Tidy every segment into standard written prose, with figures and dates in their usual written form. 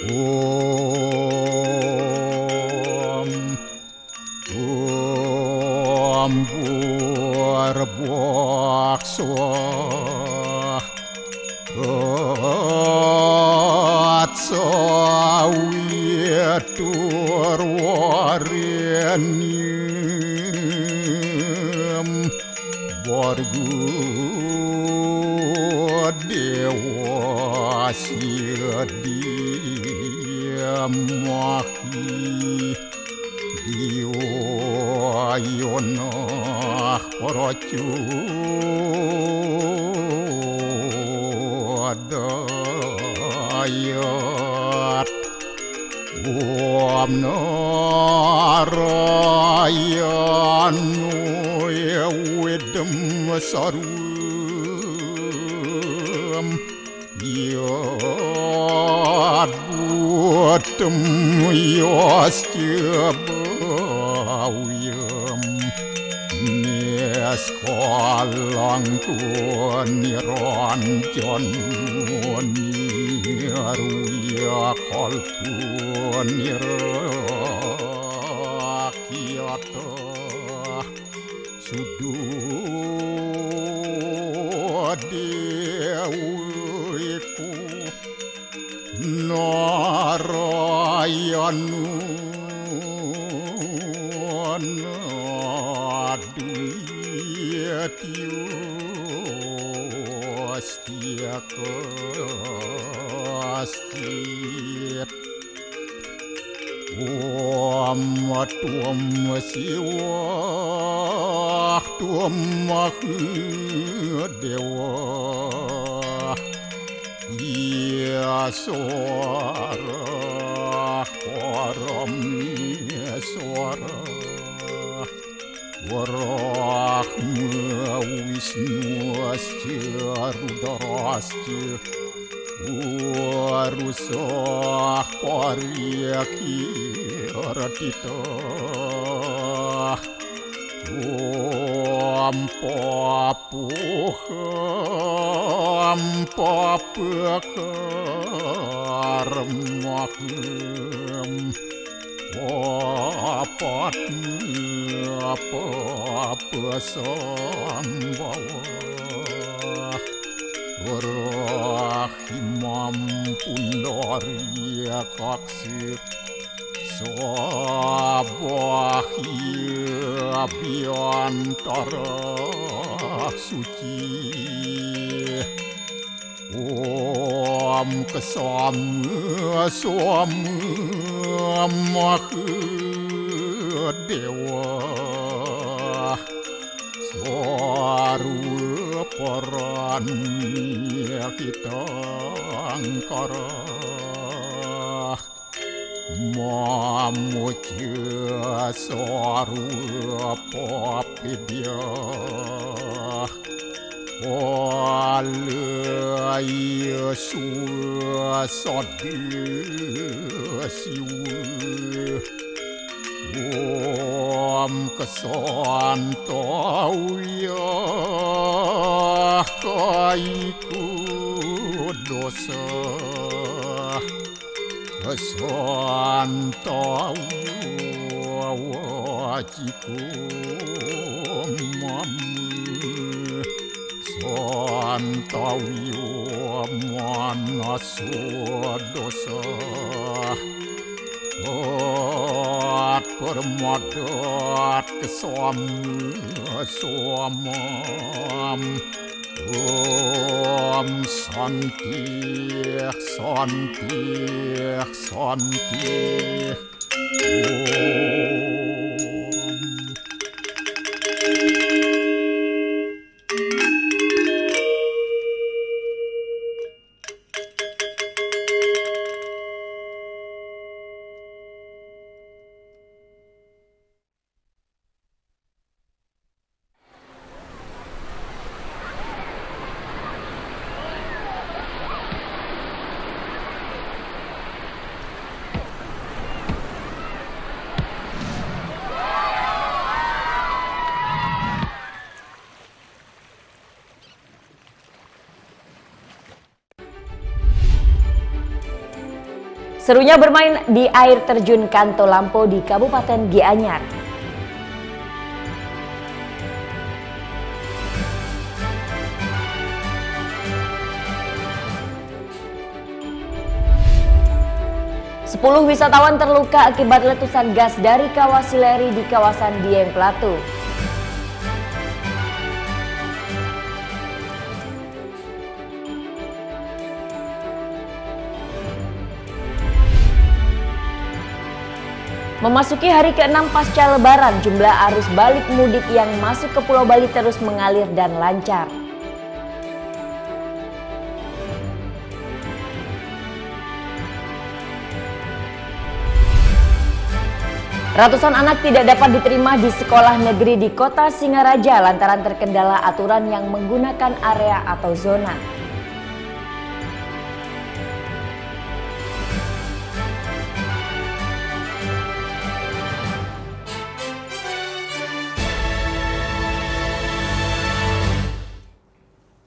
Om Om Buarbuak Soah Atsawiyatur Warenyam Borgu Dewa Siadiamahi Diwayonah Paracu Adayat Om Narayanu Yawidam Sarum Yad Buatam Yastyabawiyam Neskalang Niranjan Niruya Kalpu Nirakyata Sudodewiku Narayanu Anaduyatyu Astiakastit Om Tuam Siwah Tuam Dewa Yaswara Parameswara Warahma Wisnu Asya Rudrasya Warusah Paryakiratita Om Papuham Papakarmaham Papatnya Papasambhawa Rahimam Pundarya Kaksir Sabahya Biantara Suci Om Kesama Sama Mahadewa Swaru Paranya kita angkara Mamuja Swaru Papidya Walaya Suasadya Siwa Om Kesantauya Kaiku Dosa Kesantauya Wajiku Mamu Santauya Manaswa Dosa Permadat kesamam Om Santi Santi Santi Serunya bermain di air terjun Kanto Lampo di Kabupaten Gianyar. Sepuluh wisatawan terluka akibat letusan gas dari kawah Sileri di kawasan Dieng Plateau. Memasuki hari ke-6 pasca Lebaran, jumlah arus balik mudik yang masuk ke Pulau Bali terus mengalir dan lancar. Ratusan anak tidak dapat diterima di sekolah negeri di Kota Singaraja lantaran terkendala aturan yang menggunakan area atau zona.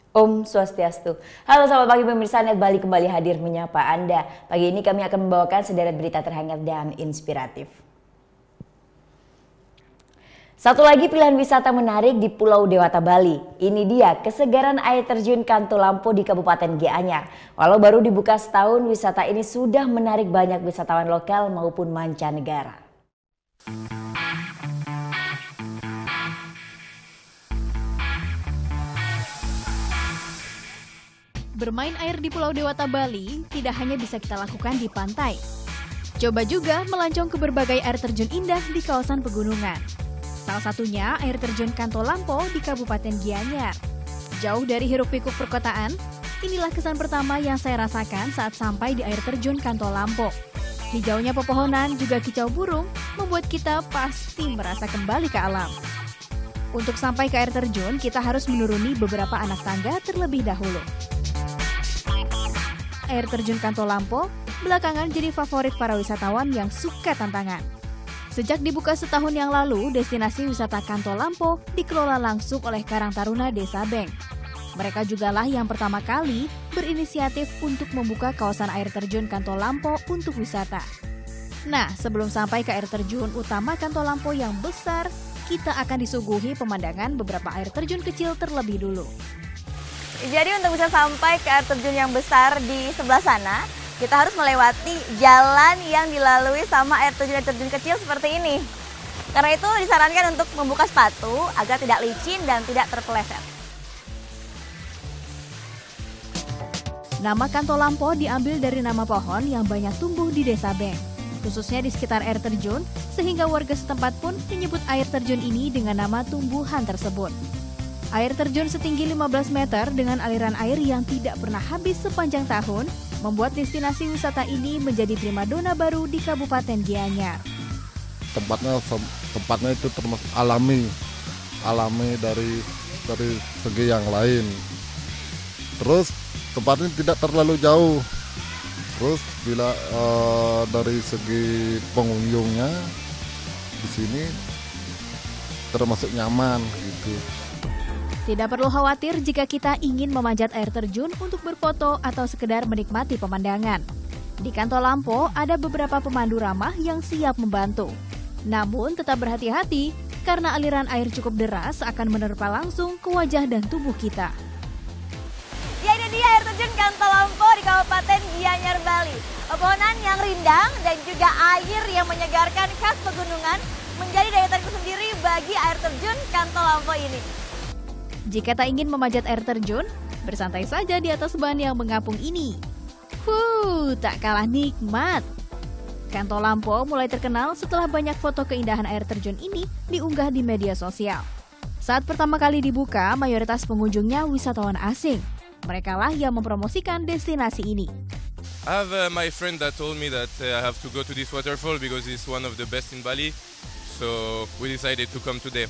Om Swastiastu. Halo selamat pagi pemirsa, Net Bali kembali hadir menyapa Anda. Pagi ini kami akan membawakan sederet berita terhangat dan inspiratif. Satu lagi pilihan wisata menarik di Pulau Dewata Bali. Ini dia kesegaran air terjun Kanto Lampo di Kabupaten Gianyar. Walau baru dibuka setahun, wisata ini sudah menarik banyak wisatawan lokal maupun mancanegara. Bermain air di Pulau Dewata Bali tidak hanya bisa kita lakukan di pantai. Coba juga melancong ke berbagai air terjun indah di kawasan pegunungan. Salah satunya air terjun Kanto Lampo di Kabupaten Gianyar. Jauh dari hiruk-pikuk perkotaan, inilah kesan pertama yang saya rasakan saat sampai di air terjun Kanto Lampo. Hijaunya pepohonan juga kicau burung membuat kita pasti merasa kembali ke alam. Untuk sampai ke air terjun, kita harus menuruni beberapa anak tangga terlebih dahulu. Air terjun Kanto Lampo belakangan jadi favorit para wisatawan yang suka tantangan. Sejak dibuka setahun yang lalu, destinasi wisata Kanto Lampo dikelola langsung oleh Karang Taruna Desa Beng. Mereka jugalah yang pertama kali berinisiatif untuk membuka kawasan air terjun Kanto Lampo untuk wisata. Nah, sebelum sampai ke air terjun utama Kanto Lampo yang besar, kita akan disuguhi pemandangan beberapa air terjun kecil terlebih dulu. Jadi untuk bisa sampai ke air terjun yang besar di sebelah sana, kita harus melewati jalan yang dilalui sama air terjun kecil seperti ini. Karena itu disarankan untuk membuka sepatu agar tidak licin dan tidak terpeleset. Nama Kanto Lampo diambil dari nama pohon yang banyak tumbuh di Desa Beng, khususnya di sekitar air terjun, sehingga warga setempat pun menyebut air terjun ini dengan nama tumbuhan tersebut. Air terjun setinggi 15 meter dengan aliran air yang tidak pernah habis sepanjang tahun membuat destinasi wisata ini menjadi primadona baru di Kabupaten Gianyar. Tempatnya itu termasuk alami dari segi yang lain. Terus tempatnya tidak terlalu jauh. Terus bila dari segi pengunjungnya di sini termasuk nyaman gitu. Tidak perlu khawatir jika kita ingin memanjat air terjun untuk berfoto atau sekedar menikmati pemandangan. Di Kanto Lampo ada beberapa pemandu ramah yang siap membantu. Namun tetap berhati-hati karena aliran air cukup deras akan menerpa langsung ke wajah dan tubuh kita. Ya, ini dia air terjun Kanto Lampo di Kabupaten Gianyar, Bali. Pepohonan yang rindang dan juga air yang menyegarkan khas pegunungan menjadi daya tarik sendiri bagi air terjun Kanto Lampo ini. Jika tak ingin memanjat air terjun, bersantai saja di atas ban yang mengapung ini. Tak kalah nikmat. Kanto Lampo mulai terkenal setelah banyak foto keindahan air terjun ini diunggah di media sosial. Saat pertama kali dibuka, mayoritas pengunjungnya wisatawan asing. Mereka lah yang mempromosikan destinasi ini. I have my friend that told me that I have to go to this waterfall because it's one of the best in Bali. So we decided to come today.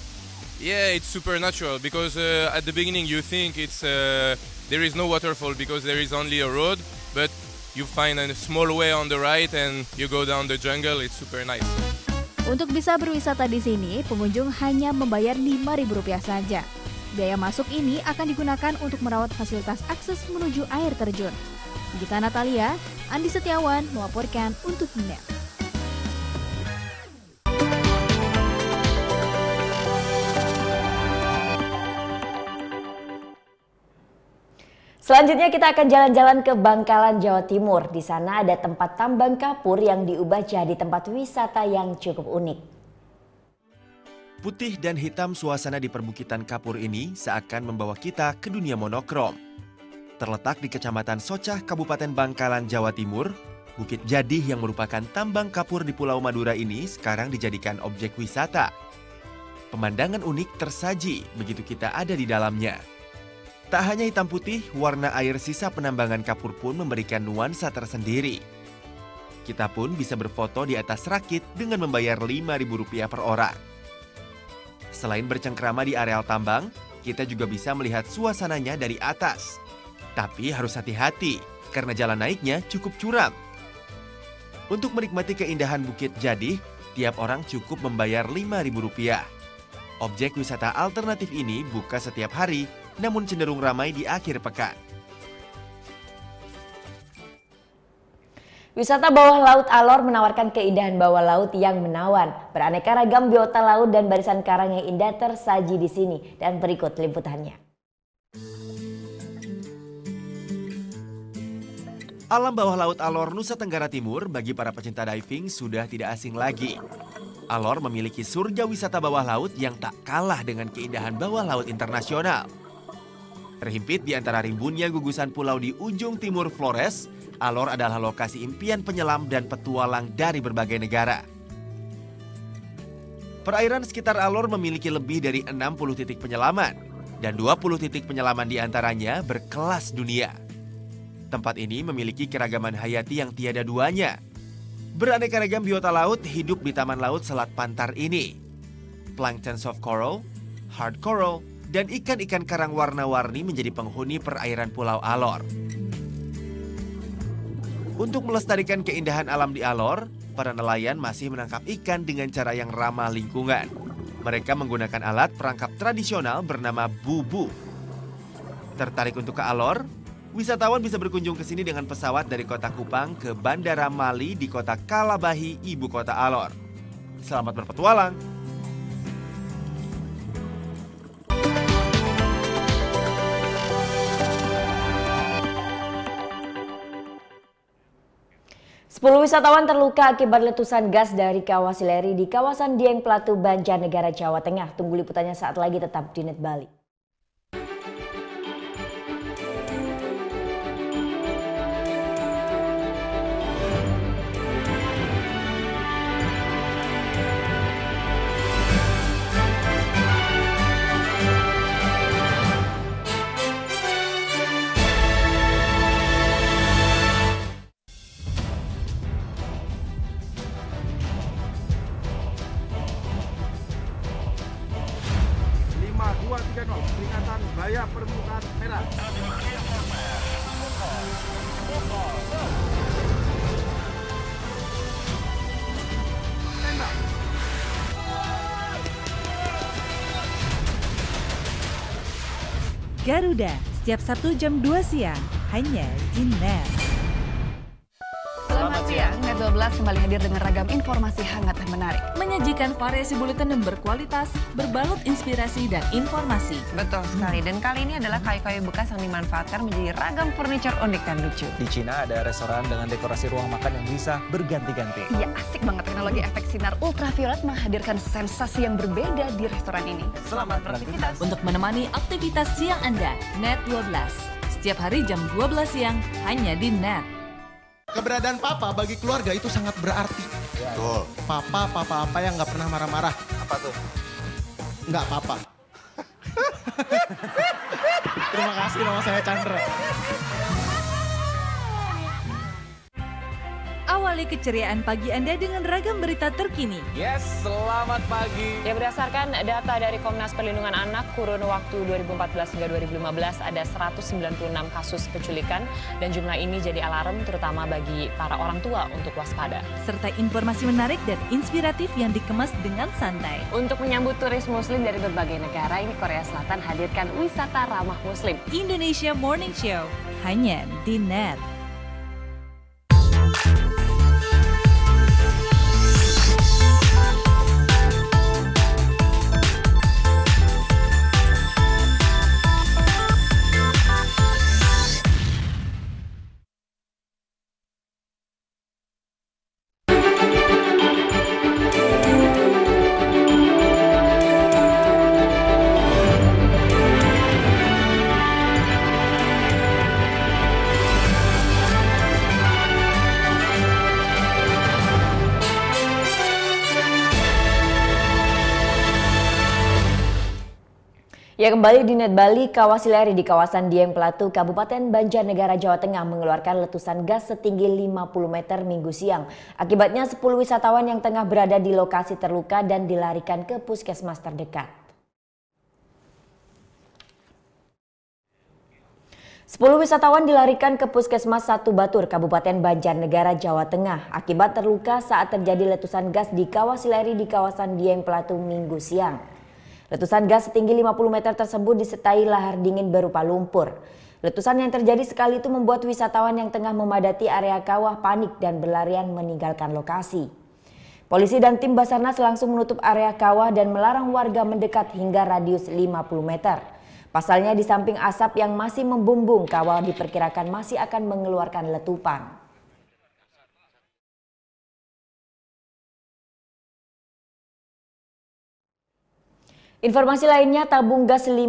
Yeah, it's super natural because at the beginning you think there is no waterfall because there is only a road, but you find a small way on the right and you go down the jungle. It's super nice. Untuk bisa berwisata di sini, pengunjung hanya membayar Rp5.000 saja. Biaya masuk ini akan digunakan untuk merawat fasilitas akses menuju air terjun. Gita Natalia, Andi Setiawan melaporkan untuk NET. Selanjutnya kita akan jalan-jalan ke Bangkalan, Jawa Timur. Di sana ada tempat tambang kapur yang diubah jadi tempat wisata yang cukup unik. Putih dan hitam suasana di perbukitan kapur ini seakan membawa kita ke dunia monokrom. Terletak di Kecamatan Socah, Kabupaten Bangkalan, Jawa Timur, Bukit Jadih yang merupakan tambang kapur di Pulau Madura ini sekarang dijadikan objek wisata. Pemandangan unik tersaji begitu kita ada di dalamnya. Tak hanya hitam putih, warna air sisa penambangan kapur pun memberikan nuansa tersendiri. Kita pun bisa berfoto di atas rakit dengan membayar Rp5.000 per orang. Selain bercengkrama di areal tambang, kita juga bisa melihat suasananya dari atas. Tapi harus hati-hati, karena jalan naiknya cukup curam. Untuk menikmati keindahan Bukit Jadih, tiap orang cukup membayar Rp5.000. Objek wisata alternatif ini buka setiap hari, namun cenderung ramai di akhir pekan. Wisata bawah laut Alor menawarkan keindahan bawah laut yang menawan. Beraneka ragam biota laut dan barisan karang yang indah tersaji di sini. Dan berikut liputannya. Alam bawah laut Alor, Nusa Tenggara Timur bagi para pecinta diving sudah tidak asing lagi. Alor memiliki surga wisata bawah laut yang tak kalah dengan keindahan bawah laut internasional. Terhimpit di antara rimbunnya gugusan pulau di ujung timur Flores, Alor adalah lokasi impian penyelam dan petualang dari berbagai negara. Perairan sekitar Alor memiliki lebih dari 60 titik penyelaman, dan 20 titik penyelaman di antaranya berkelas dunia. Tempat ini memiliki keragaman hayati yang tiada duanya. Beraneka ragam biota laut hidup di taman laut Selat Pantar ini. Plankton soft coral, hard coral, dan ikan-ikan karang warna-warni menjadi penghuni perairan Pulau Alor. Untuk melestarikan keindahan alam di Alor, para nelayan masih menangkap ikan dengan cara yang ramah lingkungan. Mereka menggunakan alat perangkap tradisional bernama bubu. Tertarik untuk ke Alor? Wisatawan bisa berkunjung ke sini dengan pesawat dari kota Kupang ke Bandara Mali di kota Kalabahi, ibu kota Alor. Selamat berpetualang! Sepuluh wisatawan terluka akibat letusan gas dari kawah Sileri di kawasan Dieng Platu, Banjarnegara, Jawa Tengah. Tunggu liputannya saat lagi, tetap di NET Bali. Peringatan bahaya permukaan merah. Garuda, setiap Sabtu jam 2 siang, hanya di NET. Selamat siang, NET 12 kembali hadir dengan ragam informasi hangat dan menarik. Menyajikan variasi buletin yang berkualitas, berbalut inspirasi dan informasi. Betul sekali, dan kali ini adalah kayu-kayu bekas yang dimanfaatkan menjadi ragam furniture unik dan lucu. Di Cina ada restoran dengan dekorasi ruang makan yang bisa berganti-ganti. Iya, asik banget. Teknologi efek sinar ultraviolet menghadirkan sensasi yang berbeda di restoran ini. Selamat beraktivitas. Untuk menemani aktivitas siang Anda, NET 12. Setiap hari jam 12 siang, hanya di NET. Keberadaan papa bagi keluarga itu sangat berarti. Betul. Papa apa yang nggak pernah marah-marah. Apa tuh? Nggak papa. Terima kasih, nama saya Chandra. Awali keceriaan pagi Anda dengan ragam berita terkini. Yes, selamat pagi. Ya, berdasarkan data dari Komnas Perlindungan Anak, kurun waktu 2014 hingga 2015 ada 196 kasus penculikan dan jumlah ini jadi alarm terutama bagi para orang tua untuk waspada. Serta informasi menarik dan inspiratif yang dikemas dengan santai. Untuk menyambut turis muslim dari berbagai negara, ini Korea Selatan hadirkan wisata ramah muslim. Indonesia Morning Show, hanya di NET. Ya, kembali di Net Bali, Kawah Sileri di kawasan Dieng Platou, Kabupaten Banjarnegara, Jawa Tengah mengeluarkan letusan gas setinggi 50 meter Minggu siang. Akibatnya 10 wisatawan yang tengah berada di lokasi terluka dan dilarikan ke puskesmas terdekat. 10 wisatawan dilarikan ke Puskesmas Satu Batur, Kabupaten Banjarnegara, Jawa Tengah akibat terluka saat terjadi letusan gas di Kawah Sileri di kawasan Dieng Platou Minggu siang. Letusan gas setinggi 50 meter tersebut disertai lahar dingin berupa lumpur. Letusan yang terjadi sekali itu membuat wisatawan yang tengah memadati area kawah panik dan berlarian meninggalkan lokasi. Polisi dan tim Basarnas langsung menutup area kawah dan melarang warga mendekat hingga radius 50 meter. Pasalnya di samping asap yang masih membumbung, kawah diperkirakan masih akan mengeluarkan letupan. Informasi lainnya, tabung gas 50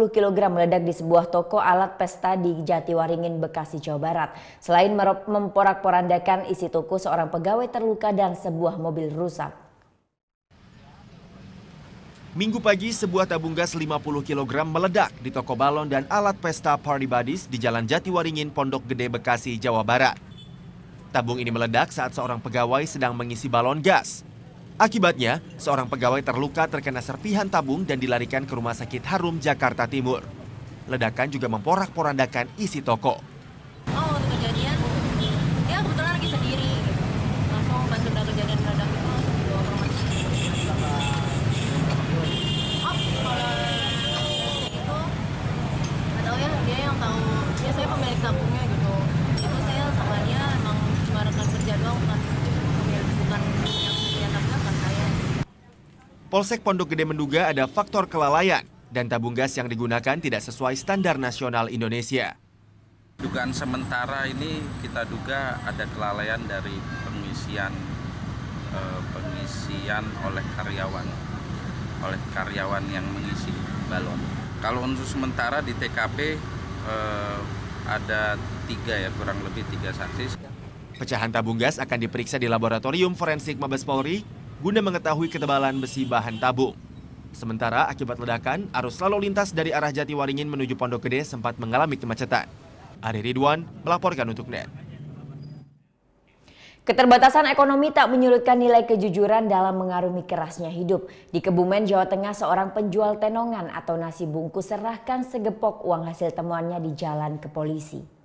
kg meledak di sebuah toko alat pesta di Jatiwaringin, Bekasi, Jawa Barat. Selain memporak-porandakan isi toko, seorang pegawai terluka dan sebuah mobil rusak. Minggu pagi, sebuah tabung gas 50 kg meledak di toko balon dan alat pesta Party Buddies di Jalan Jatiwaringin, Pondok Gede, Bekasi, Jawa Barat. Tabung ini meledak saat seorang pegawai sedang mengisi balon gas. Akibatnya, seorang pegawai terluka terkena serpihan tabung dan dilarikan ke Rumah Sakit Harum, Jakarta Timur. Ledakan juga memporak-porandakan isi toko. Waktu kejadian, ya kebetulan lagi sendiri. Langsung pas udah kejadian meledak itu langsung dibawa ke rumah sakit. Kalau itu, nggak tahu ya, dia yang tahu. Dia saya pemilik tabungnya gitu. Itu saya sama dia emang cuma rekan kerja doang, bukan yang punya tabungnya bukan saya. Polsek Pondok Gede menduga ada faktor kelalaian dan tabung gas yang digunakan tidak sesuai standar nasional Indonesia. Dugaan sementara ini kita duga ada kelalaian dari pengisian oleh karyawan yang mengisi balon. Kalau untuk sementara di TKP ada 3 ya, kurang lebih 3 saksi. Pecahan tabung gas akan diperiksa di laboratorium forensik Mabes Polri guna mengetahui ketebalan besi bahan tabung. Sementara akibat ledakan, arus lalu lintas dari arah Jatiwaringin menuju Pondok Gede sempat mengalami kemacetan. Ari Ridwan melaporkan untuk NET. Keterbatasan ekonomi tak menyurutkan nilai kejujuran dalam mengarungi kerasnya hidup. Di Kebumen, Jawa Tengah, seorang penjual tenongan atau nasi bungkus serahkan segepok uang hasil temuannya di jalan ke polisi.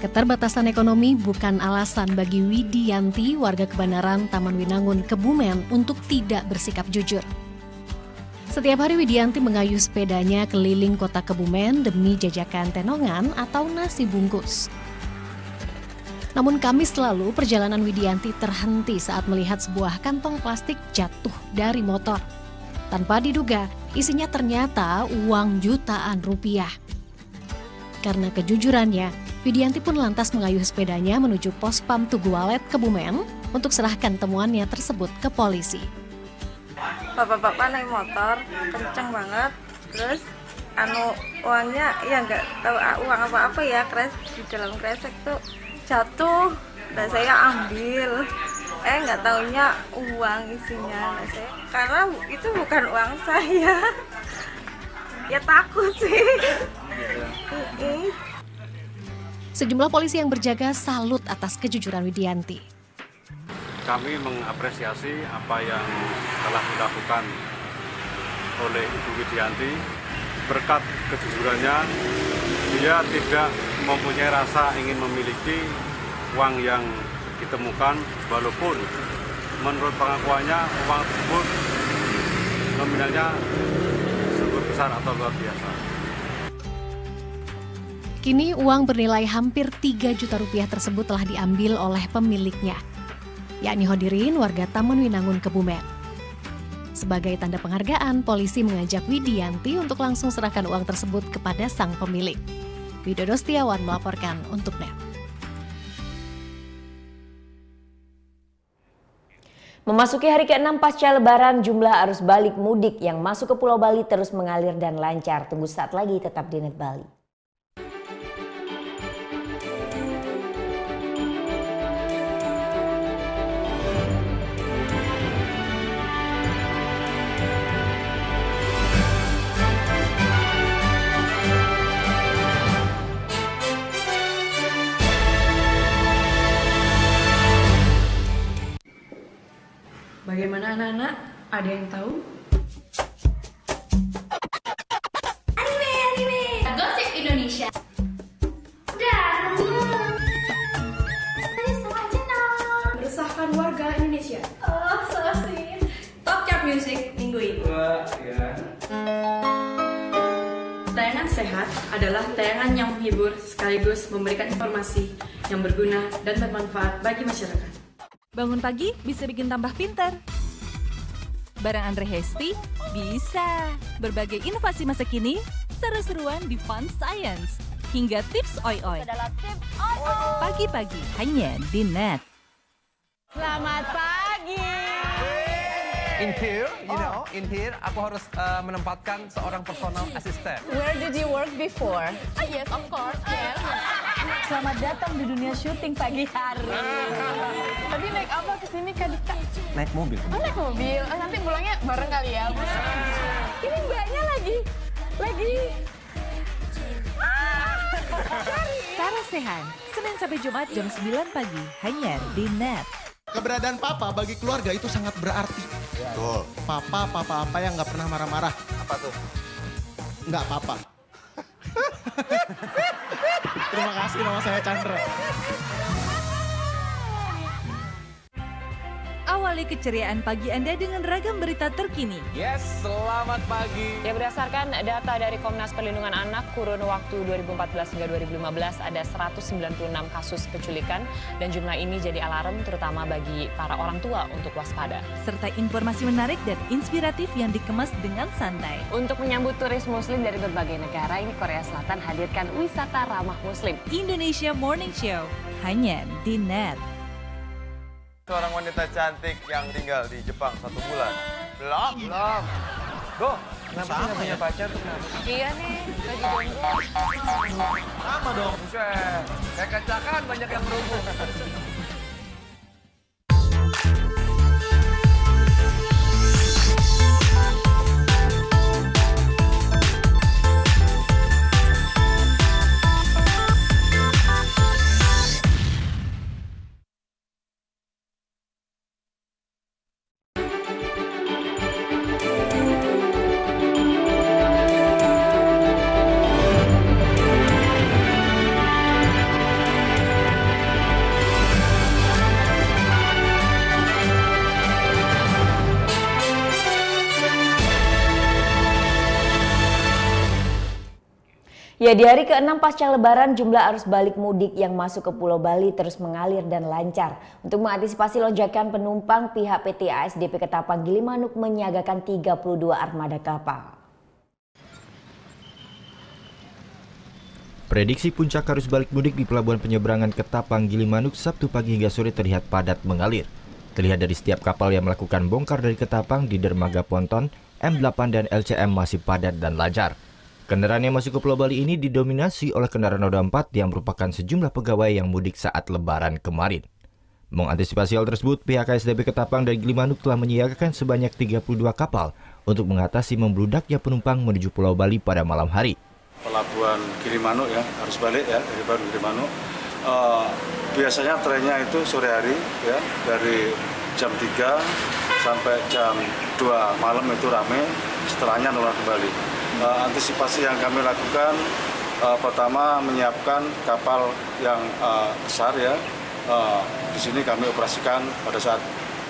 Keterbatasan ekonomi bukan alasan bagi Widianti, warga Kebenaran, Taman Winangun, Kebumen, untuk tidak bersikap jujur. Setiap hari Widianti mengayuh sepedanya keliling kota Kebumen demi jajakan tenongan atau nasi bungkus. Namun Kamis lalu perjalanan Widianti terhenti saat melihat sebuah kantong plastik jatuh dari motor. Tanpa diduga, isinya ternyata uang jutaan rupiah. Karena kejujurannya, Widianti pun lantas mengayuh sepedanya menuju pos pam Tugu Walet, Kebumen untuk serahkan temuannya tersebut ke polisi. Bapak-bapak naik motor kenceng banget, terus uangnya ya nggak tahu uang apa-apa ya, di dalam kresek tuh jatuh dan saya ambil. Nggak taunya uang isinya, saya karena itu bukan uang saya. Ya takut sih. Sejumlah polisi yang berjaga salut atas kejujuran Widianti. Kami mengapresiasi apa yang telah dilakukan oleh Ibu Widianti. Berkat kejujurannya, dia tidak mempunyai rasa ingin memiliki uang yang ditemukan, walaupun menurut pengakuannya uang tersebut nominalnya cukup besar atau luar biasa. Kini uang bernilai hampir 3 juta rupiah tersebut telah diambil oleh pemiliknya, yakni Hodirin, warga Taman Winangun, Kebumen. Sebagai tanda penghargaan, polisi mengajak Widianti untuk langsung serahkan uang tersebut kepada sang pemilik. Widodo Setiawan melaporkan untuk NET. Memasuki hari ke-6 pasca Lebaran, jumlah arus balik mudik yang masuk ke Pulau Bali terus mengalir dan lancar. Tunggu saat lagi, tetap di NET Bali. Anak-anak, ada yang tahu? Anime. Gosip Indonesia. Meresahkan warga Indonesia. Oh, so sweet. Top Chart Music minggu ini. Tayangan sehat adalah tayangan yang menghibur sekaligus memberikan informasi yang berguna dan bermanfaat bagi masyarakat. Bangun pagi bisa bikin tambah pintar. Bareng Andre Hesti bisa. Berbagai inovasi masa kini, seru-seruan di Fun Science, hingga tips oi-oi. Pagi-pagi hanya di Net. Selamat pagi. In here, in here aku harus menempatkan seorang personal assistant. Where did you work before? Yes, of course. Yes. Selamat datang di dunia syuting pagi hari. Tadi naik apa ke sini Kak Dika? Naik mobil. Oh, naik mobil. Nanti pulangnya bareng kali ya. Ini mbaknya lagi. Sarah Sehan, Senin sampai Jumat jam 9 pagi hanya di Net. Keberadaan papa bagi keluarga itu sangat berarti. Betul. Papa apa yang nggak pernah marah-marah. Apa tuh? Nggak papa. Terima kasih, nama saya Chandra. Awali keceriaan pagi Anda dengan ragam berita terkini. Yes, selamat pagi. Ya, berdasarkan data dari Komnas Perlindungan Anak, kurun waktu 2014 hingga 2015 ada 196 kasus penculikan dan jumlah ini jadi alarm terutama bagi para orang tua untuk waspada. Serta informasi menarik dan inspiratif yang dikemas dengan santai. Untuk menyambut turis muslim dari berbagai negara, ini Korea Selatan hadirkan wisata ramah muslim. Indonesia Morning Show hanya di Net. Seorang wanita cantik yang tinggal di Jepang 1 bulan. Belum. Go, kenapa sih nggak punya pacar tuh kenapa? Iya nih, lagi jomblo. Sama dong. Buset, kayak kacakan banyak yang berhubung. Ya, di hari ke-6 pasca Lebaran, jumlah arus balik mudik yang masuk ke Pulau Bali terus mengalir dan lancar. Untuk mengantisipasi lonjakan penumpang, pihak PT ASDP Ketapang Gilimanuk menyiagakan 32 armada kapal. Prediksi puncak arus balik mudik di Pelabuhan Penyeberangan Ketapang Gilimanuk Sabtu pagi hingga sore terlihat padat mengalir. Terlihat dari setiap kapal yang melakukan bongkar dari Ketapang di dermaga Ponton, M8 dan LCM masih padat dan lancar. Kendaraan yang masuk ke Pulau Bali ini didominasi oleh kendaraan roda 4 yang merupakan sejumlah pegawai yang mudik saat Lebaran kemarin. Mengantisipasi hal tersebut, pihak ASDP Ketapang dan Gilimanuk telah menyiagakan sebanyak 32 kapal untuk mengatasi membludaknya penumpang menuju Pulau Bali pada malam hari. Pelabuhan Gilimanuk ya, harus balik ya dari Baru Gilimanuk. Biasanya trennya itu sore hari ya, dari jam 3 sampai jam 2 malam itu ramai, setelahnya normal kembali. Antisipasi yang kami lakukan pertama menyiapkan kapal yang besar ya. Di sini kami operasikan pada saat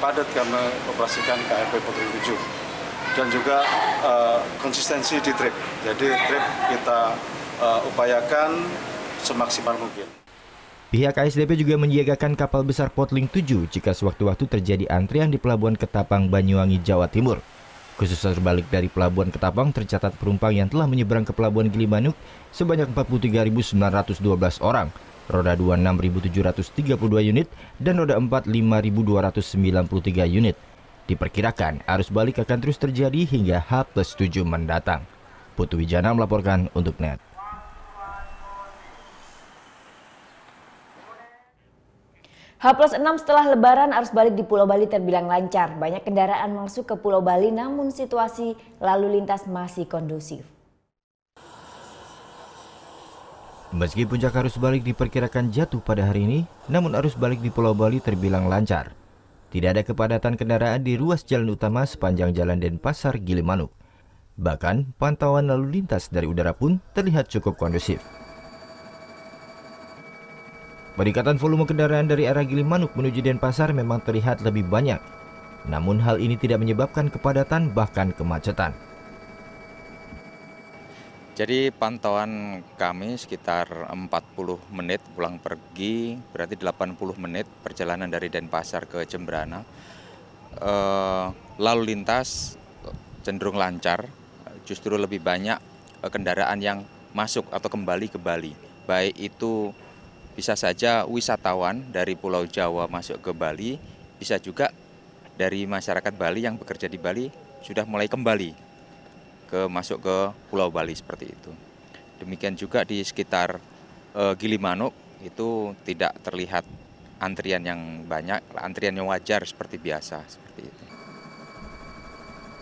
padat kami operasikan KRP Putri 7 dan juga konsistensi di trip. Jadi trip kita upayakan semaksimal mungkin. Pihak ASDP juga menyiagakan kapal besar Potling 7 jika sewaktu-waktu terjadi antrian di Pelabuhan Ketapang, Banyuwangi, Jawa Timur. Khusus terbalik dari Pelabuhan Ketapang tercatat penumpang yang telah menyeberang ke Pelabuhan Gilimanuk sebanyak 43.912 orang, roda 2 6.732 unit, dan roda 4 5.293 unit. Diperkirakan arus balik akan terus terjadi hingga H+7 mendatang. Putu Wijana melaporkan untuk Net. H+6 setelah Lebaran, arus balik di Pulau Bali terbilang lancar. Banyak kendaraan masuk ke Pulau Bali, namun situasi lalu lintas masih kondusif. Meski puncak arus balik diperkirakan jatuh pada hari ini, namun arus balik di Pulau Bali terbilang lancar. Tidak ada kepadatan kendaraan di ruas jalan utama sepanjang Jalan Denpasar Gilimanuk. Bahkan, pantauan lalu lintas dari udara pun terlihat cukup kondusif. Peningkatan volume kendaraan dari arah Gilimanuk menuju Denpasar memang terlihat lebih banyak. Namun hal ini tidak menyebabkan kepadatan bahkan kemacetan. Jadi pantauan kami sekitar 40 menit pulang pergi, berarti 80 menit perjalanan dari Denpasar ke Jembrana. Lalu lintas cenderung lancar, justru lebih banyak kendaraan yang masuk atau kembali ke Bali. Baik itu bisa saja wisatawan dari Pulau Jawa masuk ke Bali, bisa juga dari masyarakat Bali yang bekerja di Bali sudah mulai kembali masuk ke Pulau Bali seperti itu. Demikian juga di sekitar Gilimanuk itu tidak terlihat antrian yang banyak, antrian yang wajar seperti biasa seperti itu.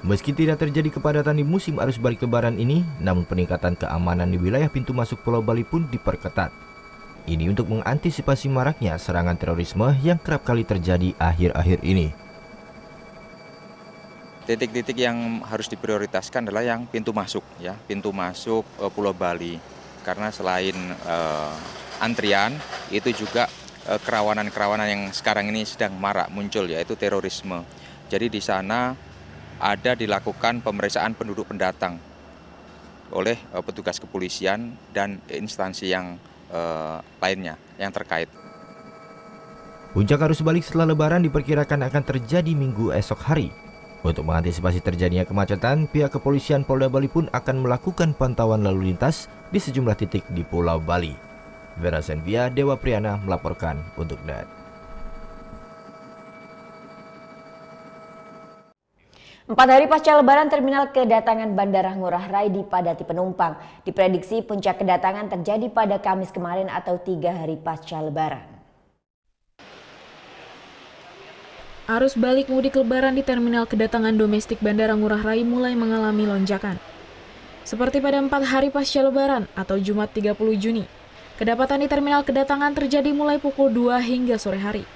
Meski tidak terjadi kepadatan di musim arus balik Lebaran ini, namun peningkatan keamanan di wilayah pintu masuk Pulau Bali pun diperketat. Ini untuk mengantisipasi maraknya serangan terorisme yang kerap kali terjadi akhir-akhir ini. Titik-titik yang harus diprioritaskan adalah yang pintu masuk, ya, pintu masuk Pulau Bali. Karena selain antrian, itu juga kerawanan-kerawanan yang sekarang ini sedang marak muncul, yaitu terorisme. Jadi di sana ada dilakukan pemeriksaan penduduk pendatang oleh petugas kepolisian dan instansi yang lainnya yang terkait. Puncak arus balik setelah Lebaran diperkirakan akan terjadi Minggu esok hari. Untuk mengantisipasi terjadinya kemacetan, pihak kepolisian Polda Bali pun akan melakukan pantauan lalu lintas di sejumlah titik di Pulau Bali. Vera Senvia, Dewa Priana melaporkan untuk NET. 4 hari pasca Lebaran, terminal kedatangan Bandara Ngurah Rai dipadati penumpang. Diprediksi puncak kedatangan terjadi pada Kamis kemarin atau 3 hari pasca Lebaran. Arus balik mudik Lebaran di terminal kedatangan domestik Bandara Ngurah Rai mulai mengalami lonjakan. Seperti pada 4 hari pasca Lebaran atau Jumat 30 Juni, kedapatan di terminal kedatangan terjadi mulai pukul 2 hingga sore hari.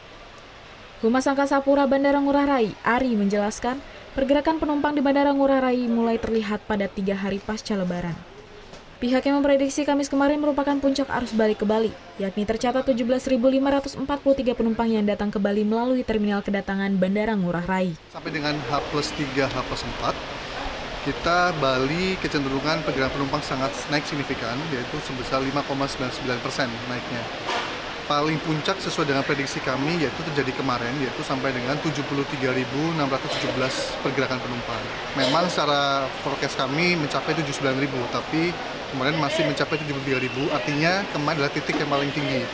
Humas Angkasa Pura Bandara Ngurah Rai, Ari, menjelaskan pergerakan penumpang di Bandara Ngurah Rai mulai terlihat pada 3 hari pasca Lebaran. Pihaknya memprediksi Kamis kemarin merupakan puncak arus balik ke Bali, yakni tercatat 17.543 penumpang yang datang ke Bali melalui terminal kedatangan Bandara Ngurah Rai. Sampai dengan H+3, H+4, kita Bali kecenderungan pergerakan penumpang sangat naik signifikan, yaitu sebesar 5,99% naiknya. Paling puncak sesuai dengan prediksi kami yaitu terjadi kemarin, yaitu sampai dengan 73.617 pergerakan penumpang. Memang secara forecast kami mencapai 79.000, tapi kemarin masih mencapai 73.000, artinya kemarin adalah titik yang paling tinggi.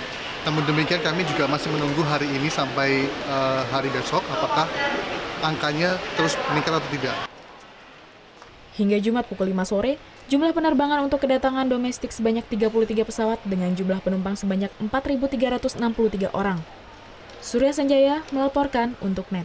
Namun demikian kami juga masih menunggu hari ini sampai hari besok, apakah angkanya terus meningkat atau tidak. Hingga Jumat pukul 5 sore, jumlah penerbangan untuk kedatangan domestik sebanyak 33 pesawat dengan jumlah penumpang sebanyak 4.363 orang. Surya Sanjaya melaporkan untuk NET.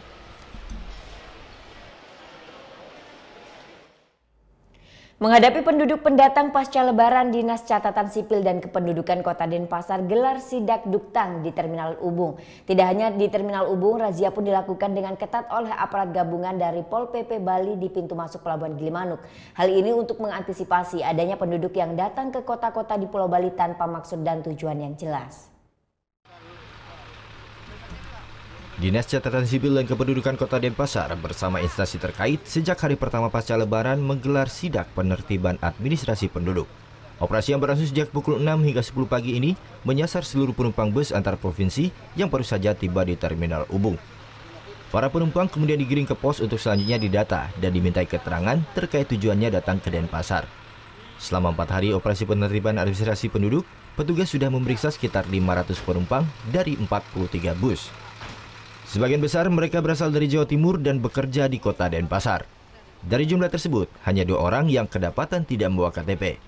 Menghadapi penduduk pendatang pasca Lebaran, Dinas Catatan Sipil dan Kependudukan Kota Denpasar gelar sidak duktang di Terminal Ubung. Tidak hanya di Terminal Ubung, razia pun dilakukan dengan ketat oleh aparat gabungan dari Pol PP Bali di pintu masuk Pelabuhan Gilimanuk. Hal ini untuk mengantisipasi adanya penduduk yang datang ke kota-kota di Pulau Bali tanpa maksud dan tujuan yang jelas. Dinas Catatan Sipil dan Kependudukan Kota Denpasar bersama instansi terkait sejak hari pertama pasca Lebaran menggelar sidak penertiban administrasi penduduk. Operasi yang berlangsung sejak pukul 6 hingga 10 pagi ini menyasar seluruh penumpang bus antar provinsi yang baru saja tiba di Terminal Ubung. Para penumpang kemudian digiring ke pos untuk selanjutnya didata dan dimintai keterangan terkait tujuannya datang ke Denpasar. Selama 4 hari operasi penertiban administrasi penduduk, petugas sudah memeriksa sekitar 500 penumpang dari 43 bus. Sebagian besar mereka berasal dari Jawa Timur dan bekerja di kota Denpasar. Dari jumlah tersebut, hanya 2 orang yang kedapatan tidak membawa KTP.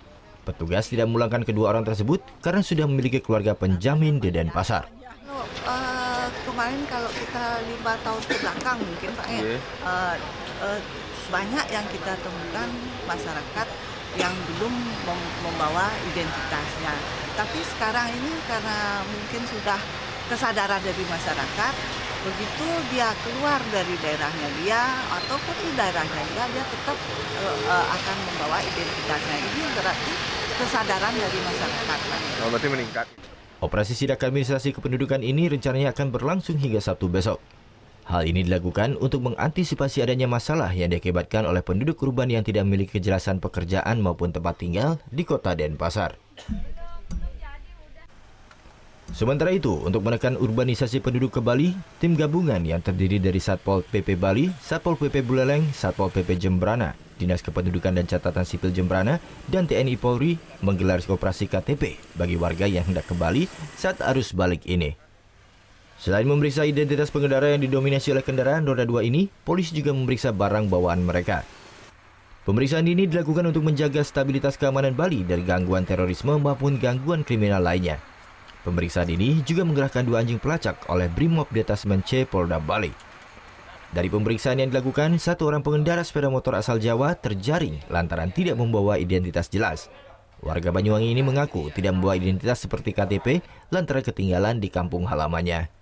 Petugas tidak memulangkan kedua orang tersebut karena sudah memiliki keluarga penjamin di Denpasar. Kemarin kalau kita 5 tahun ke belakang mungkin Pak banyak yang kita temukan masyarakat yang belum membawa identitasnya. Tapi sekarang ini karena mungkin sudah kesadaran dari masyarakat, Begitu dia keluar dari daerahnya dia ataupun di daerahnya dia tetap akan membawa identitasnya. Ini berarti kesadaran dari masyarakat. Berarti meningkat. Operasi sidak administrasi kependudukan ini rencananya akan berlangsung hingga Sabtu besok. Hal ini dilakukan untuk mengantisipasi adanya masalah yang diakibatkan oleh penduduk urban yang tidak memiliki kejelasan pekerjaan maupun tempat tinggal di kota Denpasar. Sementara itu, untuk menekan urbanisasi penduduk ke Bali, tim gabungan yang terdiri dari Satpol PP Bali, Satpol PP Buleleng, Satpol PP Jembrana, Dinas Kependudukan dan Catatan Sipil Jembrana, dan TNI Polri menggelar operasi KTP bagi warga yang hendak ke Bali saat arus balik ini. Selain memeriksa identitas pengendara yang didominasi oleh kendaraan roda 2 ini, polisi juga memeriksa barang bawaan mereka. Pemeriksaan ini dilakukan untuk menjaga stabilitas keamanan Bali dari gangguan terorisme maupun gangguan kriminal lainnya. Pemeriksaan ini juga menggerakkan 2 anjing pelacak oleh Brimob Detasmen C Polda Bali. Dari pemeriksaan yang dilakukan, 1 orang pengendara sepeda motor asal Jawa terjaring lantaran tidak membawa identitas jelas. Warga Banyuwangi ini mengaku tidak membawa identitas seperti KTP lantaran ketinggalan di kampung halamannya.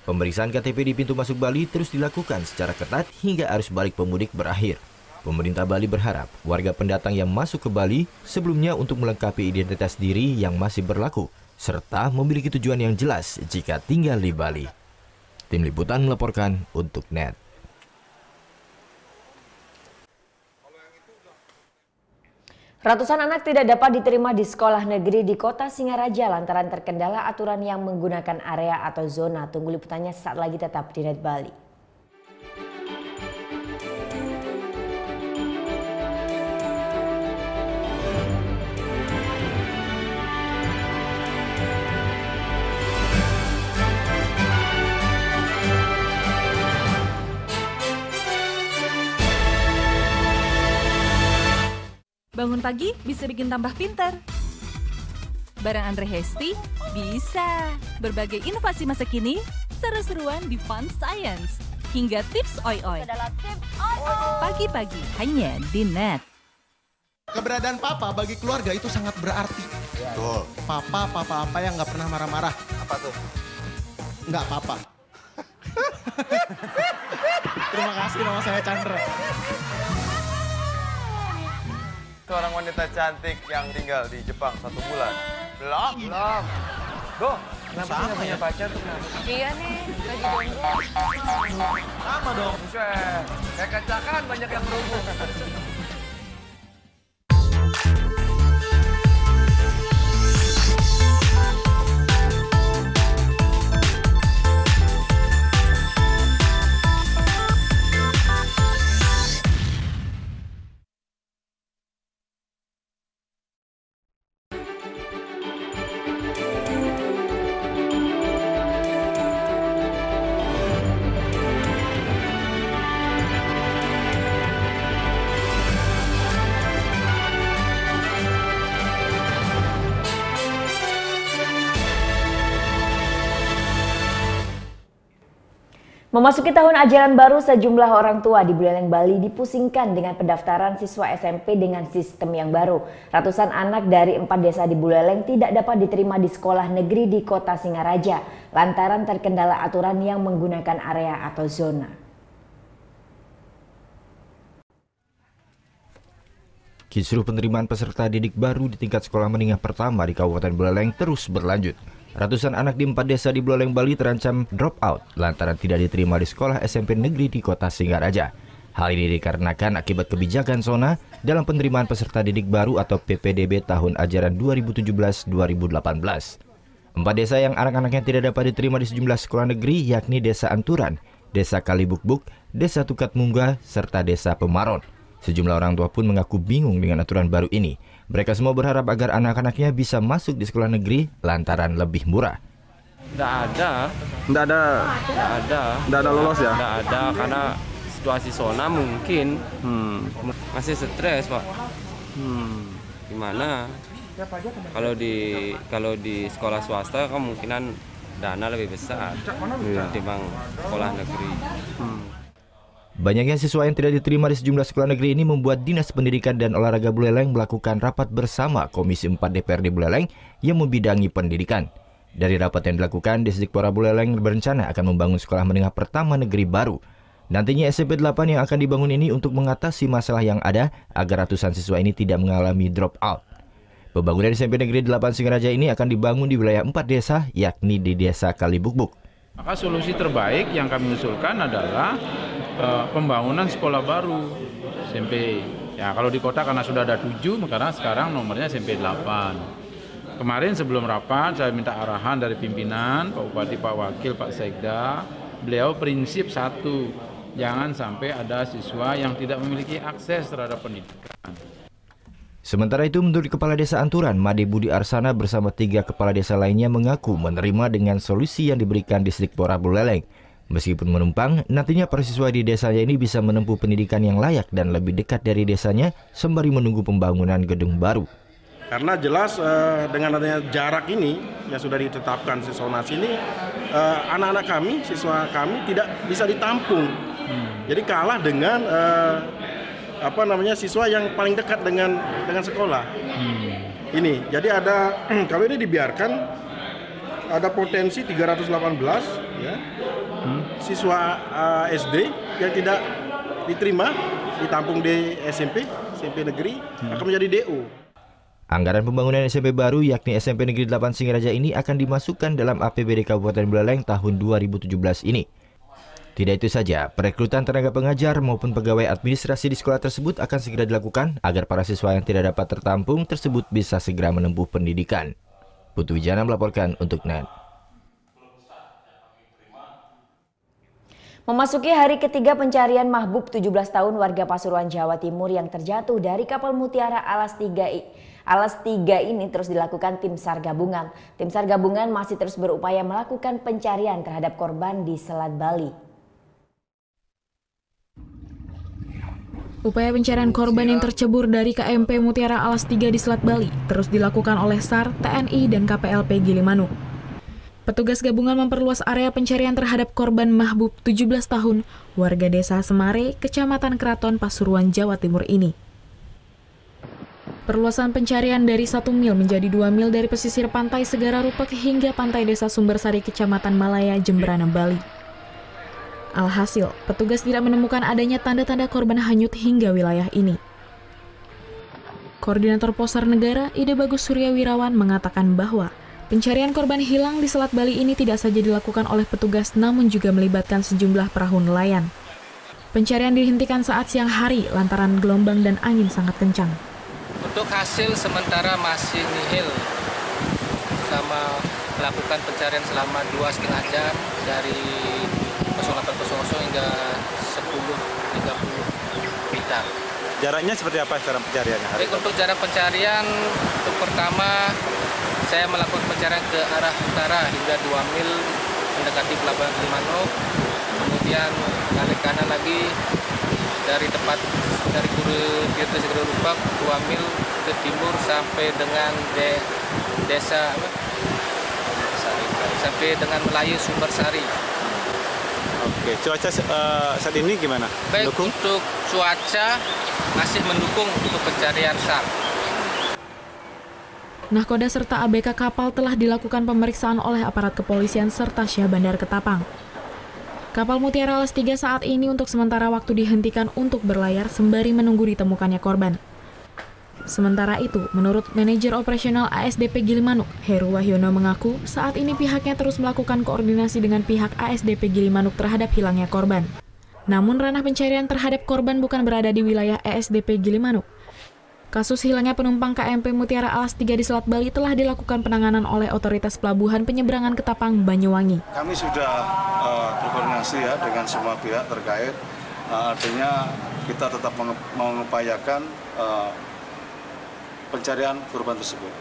Pemeriksaan KTP di pintu masuk Bali terus dilakukan secara ketat hingga arus balik pemudik berakhir. Pemerintah Bali berharap warga pendatang yang masuk ke Bali sebelumnya untuk melengkapi identitas diri yang masih berlaku, serta memiliki tujuan yang jelas jika tinggal di Bali. Tim Liputan melaporkan untuk NET. Ratusan anak tidak dapat diterima di sekolah negeri di Kota Singaraja lantaran terkendala aturan yang menggunakan area atau zona. Tunggu liputannya saat lagi, tetap di NET Bali. Bangun pagi bisa bikin tambah pinter. Bareng Andre Hesti bisa. Berbagai inovasi masa kini, seru-seruan di Fun Science. Hingga tips oi-oi. Pagi-pagi hanya di NET. Keberadaan papa bagi keluarga itu sangat berarti. Betul. Papa apa yang nggak pernah marah-marah. Apa tuh? Nggak papa. Terima kasih, nama saya Chandra. Seorang wanita cantik yang tinggal di Jepang 1 bulan. Belum. Go, kenapa sih nggak punya pacar tuh? Iya nih, lagi jomblo. Sama dong. Buset, kayak kacakan banyak yang berhubung. Memasuki tahun ajaran baru, sejumlah orang tua di Buleleng, Bali dipusingkan dengan pendaftaran siswa SMP dengan sistem yang baru. Ratusan anak dari 4 desa di Buleleng tidak dapat diterima di sekolah negeri di Kota Singaraja lantaran terkendala aturan yang menggunakan area atau zona. Kisruh penerimaan peserta didik baru di tingkat sekolah menengah pertama di Kabupaten Buleleng terus berlanjut. Ratusan anak di 4 desa di Buleleng, Bali terancam drop out lantaran tidak diterima di sekolah SMP negeri di Kota Singaraja. Hal ini dikarenakan akibat kebijakan zona dalam penerimaan peserta didik baru atau PPDB tahun ajaran 2017-2018. 4 desa yang anak-anaknya tidak dapat diterima di sejumlah sekolah negeri yakni Desa Anturan, Desa Kalibukbuk, Desa Tukat Mungga, serta Desa Pemaron. Sejumlah orang tua pun mengaku bingung dengan aturan baru ini. Mereka semua berharap agar anak-anaknya bisa masuk di sekolah negeri lantaran lebih murah. Nggak ada lolos ya? Nggak ada, karena situasi zona mungkin masih stres, Pak. Gimana? Kalau di sekolah swasta kemungkinan dana lebih besar dibanding sekolah negeri. Banyaknya siswa yang tidak diterima di sejumlah sekolah negeri ini membuat Dinas Pendidikan dan Olahraga Buleleng melakukan rapat bersama Komisi 4 DPRD Buleleng yang membidangi pendidikan. Dari rapat yang dilakukan, Disdikpora Buleleng berencana akan membangun sekolah menengah pertama negeri baru. Nantinya SMP 8 yang akan dibangun ini untuk mengatasi masalah yang ada agar ratusan siswa ini tidak mengalami drop out. Pembangunan SMP Negeri 8 Singaraja ini akan dibangun di wilayah 4 desa, yakni di Desa Kalibukbuk. Maka solusi terbaik yang kami usulkan adalah pembangunan sekolah baru SMP. Ya, kalau di kota karena sudah ada 7, karena sekarang nomornya SMP 8. Kemarin sebelum rapat saya minta arahan dari pimpinan, Pak Bupati, Pak Wakil, Pak Sekda. Beliau prinsip satu, jangan sampai ada siswa yang tidak memiliki akses terhadap pendidikan. Sementara itu, menurut Kepala Desa Anturan, Made Budi Arsana bersama 3 kepala desa lainnya mengaku menerima dengan solusi yang diberikan Disdikpora Buleleng. Meskipun menumpang, nantinya para siswa di desanya ini bisa menempuh pendidikan yang layak dan lebih dekat dari desanya sembari menunggu pembangunan gedung baru. Karena jelas dengan adanya jarak ini yang sudah ditetapkan sisonasi ini, anak-anak kami, siswa kami tidak bisa ditampung. Jadi kalah dengan siswa yang paling dekat dengan sekolah. Ini, jadi ada kalau ini dibiarkan ada potensi 318 ya, siswa SD yang tidak diterima ditampung di SMP negeri akan menjadi DO. Anggaran pembangunan SMP baru yakni SMP Negeri 8 Singaraja ini akan dimasukkan dalam APBD Kabupaten Buleleng tahun 2017 ini. Tidak itu saja, perekrutan tenaga pengajar maupun pegawai administrasi di sekolah tersebut akan segera dilakukan agar para siswa yang tidak dapat tertampung tersebut bisa segera menempuh pendidikan. Putu Wijana melaporkan untuk NET. Memasuki hari ketiga pencarian Mahbub 17 tahun warga Pasuruan, Jawa Timur yang terjatuh dari kapal Mutiara Alas 3 ini terus dilakukan tim SAR gabungan. Tim SAR gabungan masih terus berupaya melakukan pencarian terhadap korban di Selat Bali. Upaya pencarian korban yang tercebur dari KMP Mutiara Alas 3 di Selat Bali terus dilakukan oleh SAR, TNI, dan KPLP Gilimanuk. Petugas gabungan memperluas area pencarian terhadap korban Mahbub 17 tahun, warga desa Semare, Kecamatan Keraton, Pasuruan, Jawa Timur ini. Perluasan pencarian dari 1 mil menjadi 2 mil dari pesisir pantai Segara Rupek hingga pantai desa Sumbersari, Kecamatan Malaya, Jemberana, Bali. Alhasil, petugas tidak menemukan adanya tanda-tanda korban hanyut hingga wilayah ini. Koordinator Posar Negara, Ide Bagus Surya Wirawan, mengatakan bahwa pencarian korban hilang di Selat Bali ini tidak saja dilakukan oleh petugas namun juga melibatkan sejumlah perahu nelayan. Pencarian dihentikan saat siang hari lantaran gelombang dan angin sangat kencang. Untuk hasil sementara masih nihil selama melakukan pencarian selama 2,5 jam dari 08.00 hingga 10.30 meter. Jaraknya seperti apa sekarang pencariannya? Baik, untuk jarak pencarian, untuk pertama saya melakukan pencarian ke arah utara hingga 2 mil mendekati Pelabuhan Gilimanuk. Kemudian balik kanan lagi dari tempat dari Tirta Segara Rupek 2 mil ke timur sampai dengan desa sampai dengan Melayu Sumbersari. Oke, cuaca saat ini gimana? Baik, untuk cuaca masih mendukung untuk pencarian SAR. Nahkoda serta ABK kapal telah dilakukan pemeriksaan oleh aparat kepolisian serta Syah Bandar Ketapang. Kapal Mutiara Alas 3 saat ini untuk sementara waktu dihentikan untuk berlayar sembari menunggu ditemukannya korban. Sementara itu, menurut manajer operasional ASDP Gilimanuk, Heru Wahyono mengaku saat ini pihaknya terus melakukan koordinasi dengan pihak ASDP Gilimanuk terhadap hilangnya korban. Namun ranah pencarian terhadap korban bukan berada di wilayah ASDP Gilimanuk. Kasus hilangnya penumpang KMP Mutiara Alas 3 di Selat Bali telah dilakukan penanganan oleh Otoritas Pelabuhan Penyeberangan Ketapang, Banyuwangi. Kami sudah berkoordinasi ya dengan semua pihak terkait. Artinya kita tetap mengupayakan pencarian korban tersebut.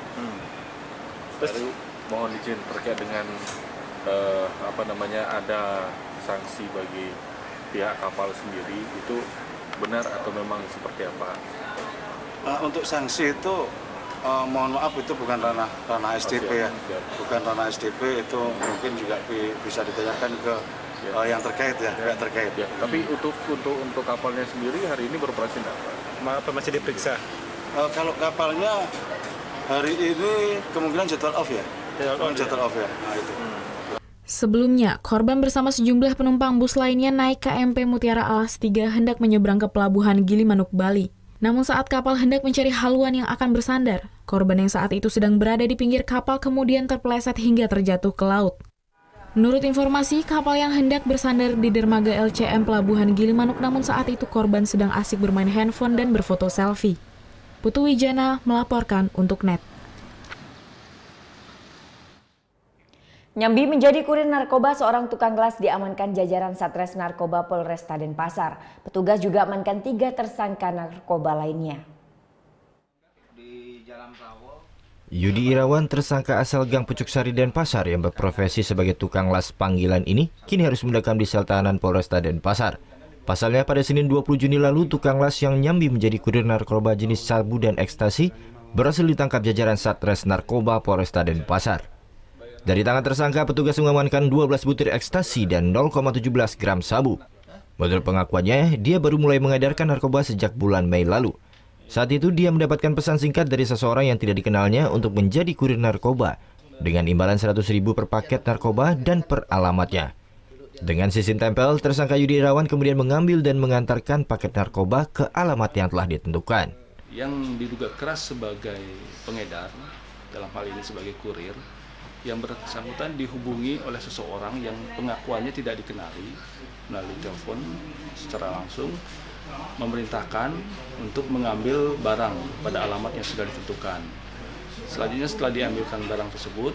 Terus mohon izin terkait dengan ada sanksi bagi pihak kapal sendiri, itu benar atau memang seperti apa? Untuk sanksi itu mohon maaf itu bukan ranah SDP ya, bukan ranah SDP, itu mungkin juga bisa ditanyakan ke yang terkait ya, pihak terkait. Ya, tapi untuk kapalnya sendiri hari ini beroperasi apa masih diperiksa? Kalau kapalnya hari ini kemungkinan jadwal off ya. total off ya. Nah, itu. Sebelumnya, korban bersama sejumlah penumpang bus lainnya naik KMP Mutiara Alas 3 hendak menyeberang ke pelabuhan Gilimanuk, Bali. Namun saat kapal hendak mencari haluan yang akan bersandar, korban yang saat itu sedang berada di pinggir kapal kemudian terpeleset hingga terjatuh ke laut. Menurut informasi, kapal yang hendak bersandar di dermaga LCM Pelabuhan Gilimanuk, namun saat itu korban sedang asik bermain handphone dan berfoto selfie. Putu Wijana melaporkan untuk NET. Nyambi menjadi kurir narkoba, seorang tukang gelas diamankan jajaran Satres Narkoba Polresta Denpasar. Petugas juga amankan 3 tersangka narkoba lainnya. Yudi Irawan, tersangka asal Gang Pucuk Sari Denpasar yang berprofesi sebagai tukang las panggilan ini, kini harus mendekam di sel tahanan Polresta Denpasar. Pasalnya pada Senin 20 Juni lalu, tukang las yang nyambi menjadi kurir narkoba jenis sabu dan ekstasi berhasil ditangkap jajaran Satres Narkoba Polresta Denpasar. Dari tangan tersangka, petugas mengamankan 12 butir ekstasi dan 0,17 gram sabu. Menurut pengakuannya, dia baru mulai mengedarkan narkoba sejak bulan Mei lalu. Saat itu dia mendapatkan pesan singkat dari seseorang yang tidak dikenalnya untuk menjadi kurir narkoba dengan imbalan 100.000 per paket narkoba dan per alamatnya. Dengan sistem tempel, tersangka Yudi Irawan kemudian mengambil dan mengantarkan paket narkoba ke alamat yang telah ditentukan. Yang diduga keras sebagai pengedar, dalam hal ini sebagai kurir, yang bersangkutan dihubungi oleh seseorang yang pengakuannya tidak dikenali melalui telepon secara langsung, memerintahkan untuk mengambil barang pada alamat yang sudah ditentukan. Selanjutnya setelah diambilkan barang tersebut,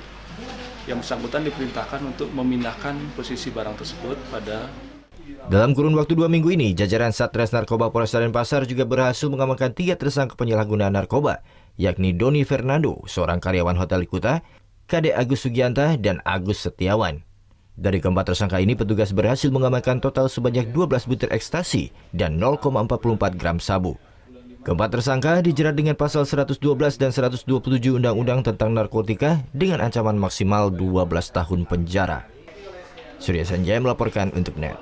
yang bersangkutan diperintahkan untuk memindahkan posisi barang tersebut pada. Dalam kurun waktu 2 minggu ini, jajaran Satres Narkoba Polresta Denpasar juga berhasil mengamankan 3 tersangka penyalahgunaan narkoba, yakni Doni Fernando, seorang karyawan Hotel Ikuta, Kade Agus Sugianta, dan Agus Setiawan. Dari keempat tersangka ini, petugas berhasil mengamankan total sebanyak 12 butir ekstasi dan 0,44 gram sabu. Keempat tersangka dijerat dengan pasal 112 dan 127 Undang-Undang tentang Narkotika dengan ancaman maksimal 12 tahun penjara. Surya Sanjaya melaporkan untuk NET.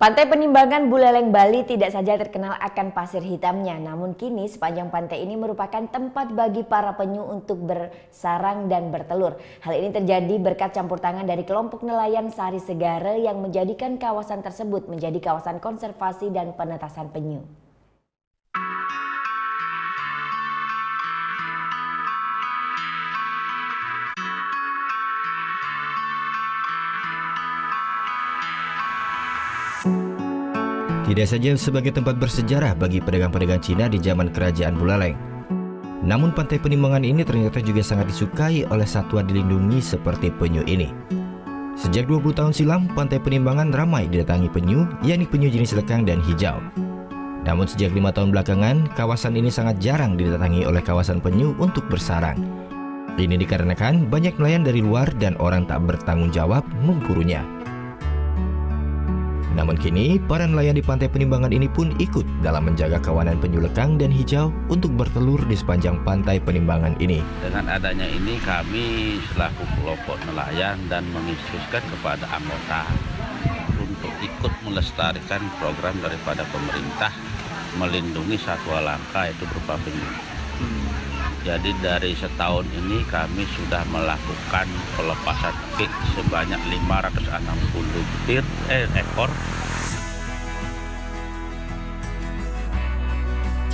Pantai Penimbangan Buleleng, Bali tidak saja terkenal akan pasir hitamnya, namun kini sepanjang pantai ini merupakan tempat bagi para penyu untuk bersarang dan bertelur. Hal ini terjadi berkat campur tangan dari kelompok nelayan Sari Segara yang menjadikan kawasan tersebut menjadi kawasan konservasi dan penetasan penyu. Tidak saja sebagai tempat bersejarah bagi pedagang-pedagang Cina di zaman kerajaan Buleleng, namun pantai Penimbangan ini ternyata juga sangat disukai oleh satwa dilindungi seperti penyu ini. Sejak 20 tahun silam, pantai Penimbangan ramai didatangi penyu, yakni penyu jenis lekang dan hijau. Namun sejak 5 tahun belakangan, kawasan ini sangat jarang didatangi oleh kawasan penyu untuk bersarang. Ini dikarenakan banyak nelayan dari luar dan orang tak bertanggung jawab memburunya. Namun kini, para nelayan di pantai Penimbangan ini pun ikut dalam menjaga kawanan penyu lekang dan hijau untuk bertelur di sepanjang pantai Penimbangan ini. Dengan adanya ini, kami selaku kelompok nelayan dan menginstruksikan kepada anggota untuk ikut melestarikan program daripada pemerintah melindungi satwa langka, yaitu berupa penyu. Jadi dari setahun ini kami sudah melakukan pelepasan kik sebanyak 560 ekor.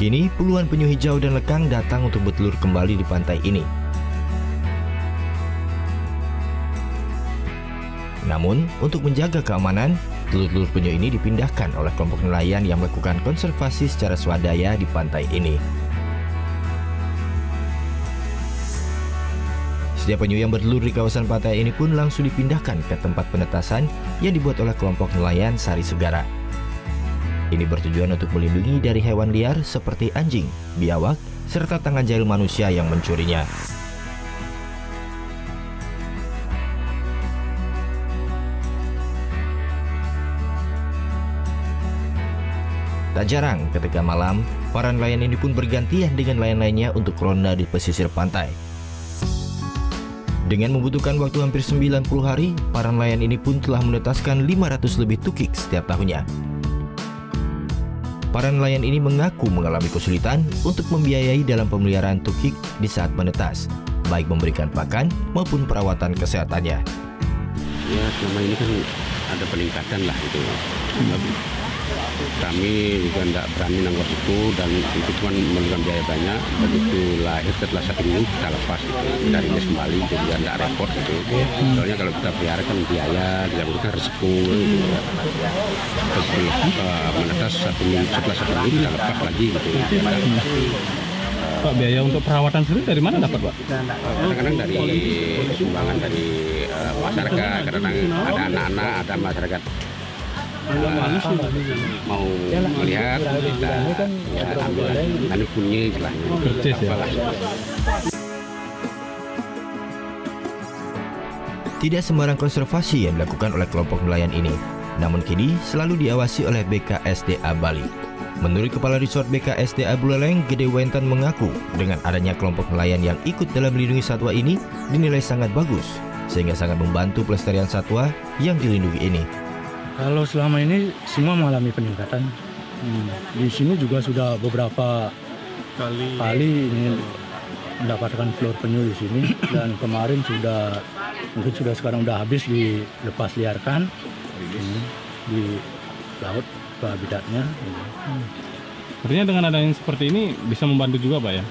Kini puluhan penyu hijau dan lekang datang untuk bertelur kembali di pantai ini. Namun untuk menjaga keamanan, telur-telur penyu ini dipindahkan oleh kelompok nelayan yang melakukan konservasi secara swadaya di pantai ini. Setiap penyu yang bertelur di kawasan pantai ini pun langsung dipindahkan ke tempat penetasan yang dibuat oleh kelompok nelayan Sari Segara. Ini bertujuan untuk melindungi dari hewan liar seperti anjing, biawak, serta tangan jahil manusia yang mencurinya. Tak jarang ketika malam, para nelayan ini pun bergantian dengan nelayan lainnya untuk ronda di pesisir pantai. Dengan membutuhkan waktu hampir 90 hari, para nelayan ini pun telah menetaskan 500 lebih tukik setiap tahunnya. Para nelayan ini mengaku mengalami kesulitan untuk membiayai dalam pemeliharaan tukik di saat menetas, baik memberikan pakan maupun perawatan kesehatannya. Ya, selama ini kan ada peningkatan lah itu. Kami juga tidak berani nanggur itu dan itu cuma memerlukan biaya banyak. Begitu lahir setelah 1 minggu kita lepas dari les kembali, jadi biar tidak repot gitu. Soalnya kalau kita pelihara kan biaya, yang itu kan resiko. Menetas 1 minggu, setelah 1 minggu kita lepas lagi gitu. Pak, biaya untuk perawatan sendiri dari mana dapat, Pak? Kadang-kadang dari sumbangan dari masyarakat, kadang ada anak-anak, ada masyarakat mau melihat, kita ya ambil anu punya istilahnya. Tidak sembarang konservasi yang dilakukan oleh kelompok nelayan ini, namun kini selalu diawasi oleh BKSDA Bali. Menurut Kepala Resort BKSDA Buleleng, Gede Wentan mengaku dengan adanya kelompok nelayan yang ikut dalam melindungi satwa ini dinilai sangat bagus, sehingga sangat membantu pelestarian satwa yang dilindungi ini. Kalau selama ini semua mengalami peningkatan. Di sini juga sudah beberapa kali ini mendapatkan telur penyu di sini dan kemarin mungkin sekarang sudah habis dilepas liarkan di laut ke habitatnya. Artinya dengan adanya seperti ini bisa membantu juga, Pak ya?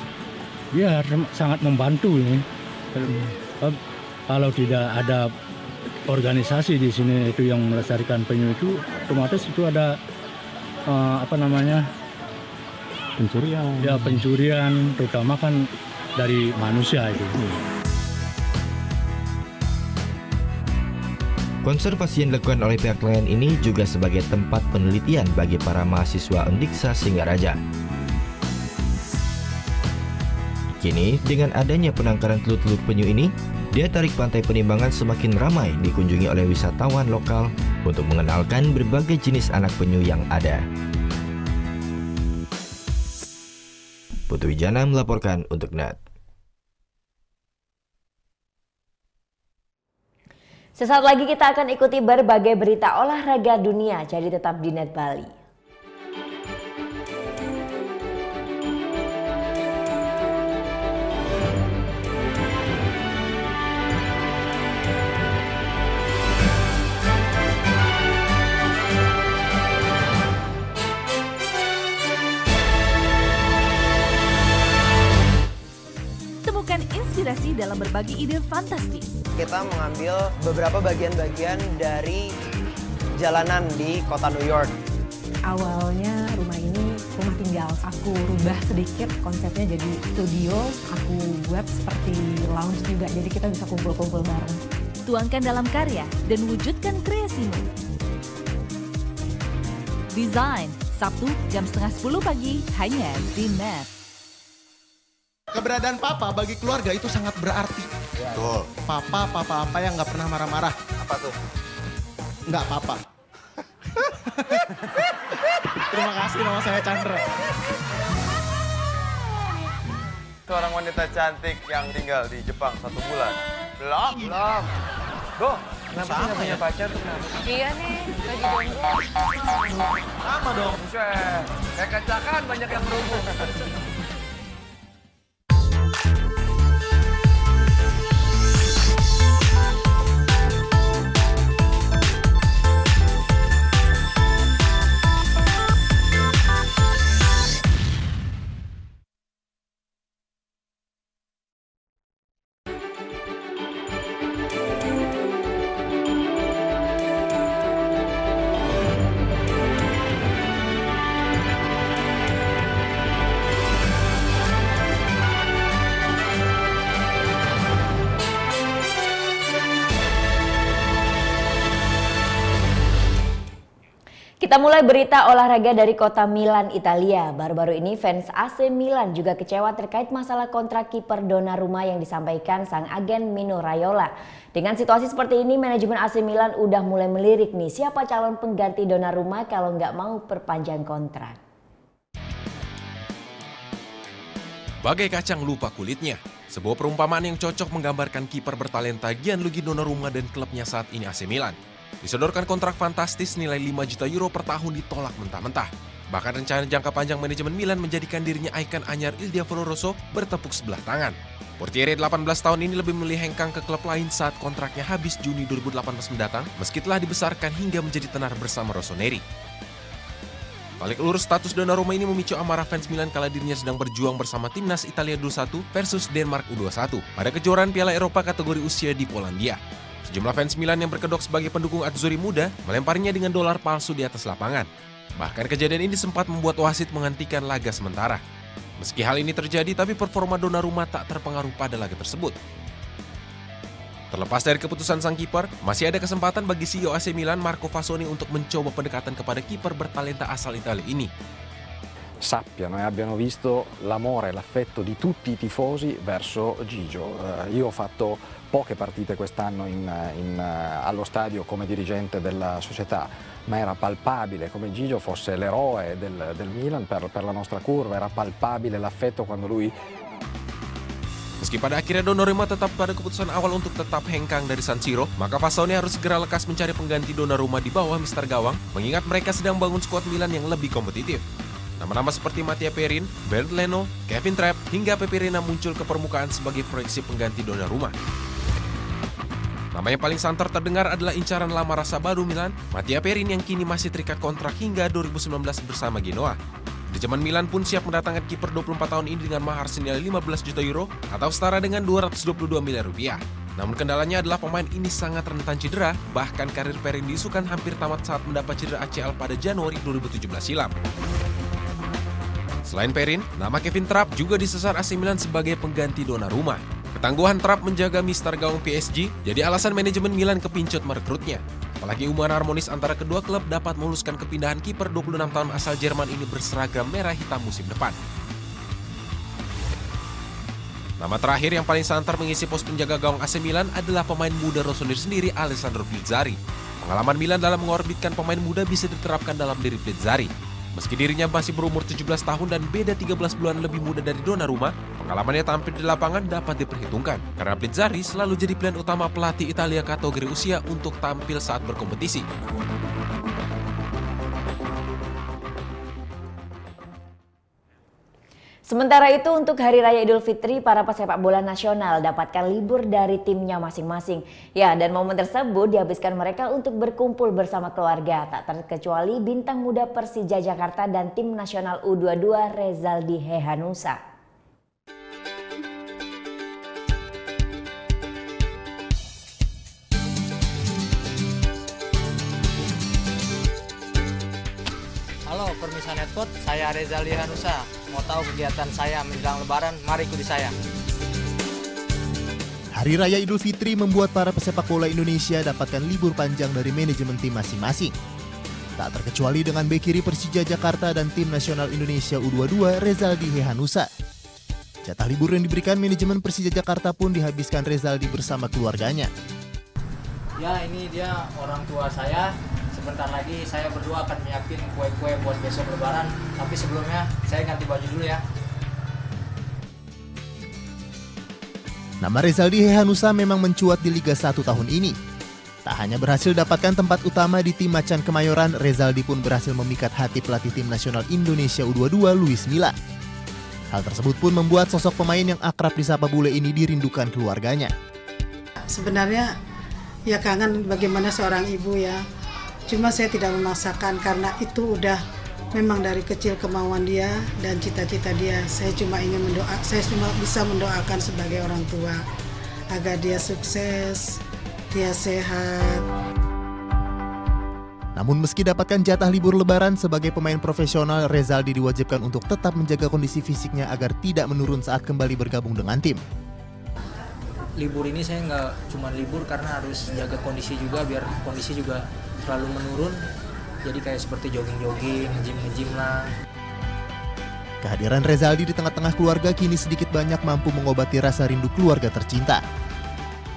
Iya, sangat membantu ini. Kalau tidak ada organisasi di sini itu yang melestarikan penyu itu, otomatis itu ada pencurian. Ya, pencurian, terutama kan dari manusia itu. Konservasi yang dilakukan oleh pihak nelayan ini juga sebagai tempat penelitian bagi para mahasiswa Undiksa Singaraja. Kini, dengan adanya penangkaran telur-telur penyu ini, daya tarik Pantai Penimbangan semakin ramai dikunjungi oleh wisatawan lokal untuk mengenalkan berbagai jenis anak penyu yang ada. Putu Wijana melaporkan untuk NET. Sesaat lagi kita akan ikuti berbagai berita olahraga dunia, jadi tetap di NET Bali. Temukan inspirasi dalam berbagi ide fantastis. Kita mengambil beberapa bagian-bagian dari jalanan di kota New York. Awalnya rumah ini rumah tinggal. Aku rubah sedikit konsepnya jadi studio. Aku buat seperti lounge juga, jadi kita bisa kumpul-kumpul bareng. Tuangkan dalam karya dan wujudkan kreasimu. Desain, Sabtu jam 9:30 pagi hanya di NET. Keberadaan papa bagi keluarga itu sangat berarti. Betul. Papa apa yang nggak pernah marah-marah. Apa tuh? Nggak papa. Terima kasih, nama saya Chandra. Seorang wanita cantik yang tinggal di Jepang 1 bulan. Belum. Go, kenapa sih nggak punya pacar tuh? Iya nih, lagi jomblo. Sama dong. Kayak kacakan banyak yang berhubung. Kita mulai berita olahraga dari kota Milan, Italia. Baru-baru ini fans AC Milan juga kecewa terkait masalah kontrak kiper Donnarumma yang disampaikan sang agen Mino Raiola. Dengan situasi seperti ini, manajemen AC Milan udah mulai melirik nih siapa calon pengganti Donnarumma kalau nggak mau perpanjang kontrak. Bagai kacang lupa kulitnya, sebuah perumpamaan yang cocok menggambarkan kiper bertalenta Gianluigi Donnarumma dan klubnya saat ini AC Milan. Disodorkan kontrak fantastis nilai 5 juta euro per tahun ditolak mentah-mentah. Bahkan rencana jangka panjang manajemen Milan menjadikan dirinya ikon anyar Il Diavolo Rosso bertepuk sebelah tangan. Portiere 18 tahun ini lebih memilih hengkang ke klub lain saat kontraknya habis Juni 2018 mendatang, meski telah dibesarkan hingga menjadi tenar bersama Rossoneri. Balik lurus status Donnarumma ini memicu amarah fans Milan kala dirinya sedang berjuang bersama timnas Italia U21 versus Denmark U21 pada kejuaraan Piala Eropa kategori usia di Polandia. Sejumlah fans Milan yang berkedok sebagai pendukung Azzurri muda melemparinya dengan dolar palsu di atas lapangan. Bahkan kejadian ini sempat membuat wasit menghentikan laga sementara. Meski hal ini terjadi, tapi performa Donnarumma tak terpengaruh pada laga tersebut. Terlepas dari keputusan sang kiper, masih ada kesempatan bagi CEO AC Milan Marco Fasoni untuk mencoba pendekatan kepada kiper bertalenta asal Italia ini. Sappiano e abbiano visto l'amore e l'affetto di tutti i tifosi verso Gigio. Io ho fatto poche partite quest'anno allo stadio come dirigente della società, ma era palpabile come Gigio fosse l'eroe del Milan per la nostra curva, era palpabile l'affetto quando lui. Meski pada akhirnya Donnarumma tetap pada keputusan awal untuk tetap hengkang dari San Siro, maka Fasoni harus segera lekas mencari pengganti Donnarumma di bawah Mister Gawang, mengingat mereka sedang bangun skuad Milan yang lebih kompetitif. Nama-nama seperti Mattia Perin, Bernd Leno, Kevin Trapp, hingga Pepe Reina muncul ke permukaan sebagai proyeksi pengganti Donnarumma. Nama yang paling santer terdengar adalah incaran lama rasa baru Milan, Mattia Perin yang kini masih terikat kontrak hingga 2019 bersama Genoa. Manajemen Milan pun siap mendatangkan kiper 24 tahun ini dengan mahar senilai 15 juta euro atau setara dengan 222 miliar rupiah. Namun kendalanya adalah pemain ini sangat rentan cedera, bahkan karir Perin diisukan hampir tamat saat mendapat cedera ACL pada Januari 2017 silam. Selain Perin, nama Kevin Trapp juga disesar AC Milan sebagai pengganti Donnarumma. Ketangguhan Trapp menjaga Mister Gawang PSG jadi alasan manajemen Milan kepincut merekrutnya. Apalagi hubungan harmonis antara kedua klub dapat memuluskan kepindahan kiper 26 tahun asal Jerman ini berseragam merah hitam musim depan. Nama terakhir yang paling santer mengisi pos penjaga gawang AC Milan adalah pemain muda Rossoneri sendiri, Alessandro Pizzari. Pengalaman Milan dalam mengorbitkan pemain muda bisa diterapkan dalam diri Pizzari. Meski dirinya masih berumur 17 tahun dan beda 13 bulan lebih muda dari Donnarumma, pengalamannya tampil di lapangan dapat diperhitungkan. Karena Pizzari selalu jadi pilihan utama pelatih Italia kategori usia untuk tampil saat berkompetisi. Sementara itu untuk Hari Raya Idul Fitri, para pesepak bola nasional dapatkan libur dari timnya masing-masing. Ya, dan momen tersebut dihabiskan mereka untuk berkumpul bersama keluarga, tak terkecuali bintang muda Persija Jakarta dan tim nasional U22 Rezaldi Hehanussa. Halo, Permisa Netpot, saya Rezaldi Hehanussa. Mau tahu kegiatan saya menjelang Lebaran? Mari ikuti saya. Hari Raya Idul Fitri membuat para pesepak bola Indonesia dapatkan libur panjang dari manajemen tim masing-masing. Tak terkecuali dengan bek kiri Persija Jakarta dan tim nasional Indonesia U22 Rezaldi Hehanussa. Jatah libur yang diberikan manajemen Persija Jakarta pun dihabiskan Rezaldi bersama keluarganya. Ya, ini dia orang tua saya. Sebentar lagi saya berdua akan menyiapin kue-kue buat besok Lebaran. Tapi sebelumnya saya ganti baju dulu ya. Nama Rezaldi Hehanussa memang mencuat di Liga 1 tahun ini. Tak hanya berhasil dapatkan tempat utama di tim Macan Kemayoran, Rezaldi pun berhasil memikat hati pelatih tim nasional Indonesia U22 Luis Milla. Hal tersebut pun membuat sosok pemain yang akrab disapa bule ini dirindukan keluarganya. Sebenarnya ya kangen bagaimana seorang ibu ya. Cuma saya tidak memaksakan karena itu udah memang dari kecil kemauan dia dan cita-cita dia. Saya cuma bisa mendoakan sebagai orang tua agar dia sukses, dia sehat. Namun meski dapatkan jatah libur Lebaran sebagai pemain profesional, Rezaldi diwajibkan untuk tetap menjaga kondisi fisiknya agar tidak menurun saat kembali bergabung dengan tim. Libur ini saya nggak cuma libur karena harus jaga kondisi juga biar kondisi juga selalu menurun. Jadi kayak seperti jogging-jogging, nge-gym lah. Kehadiran Rezaldi di tengah-tengah keluarga kini sedikit banyak mampu mengobati rasa rindu keluarga tercinta.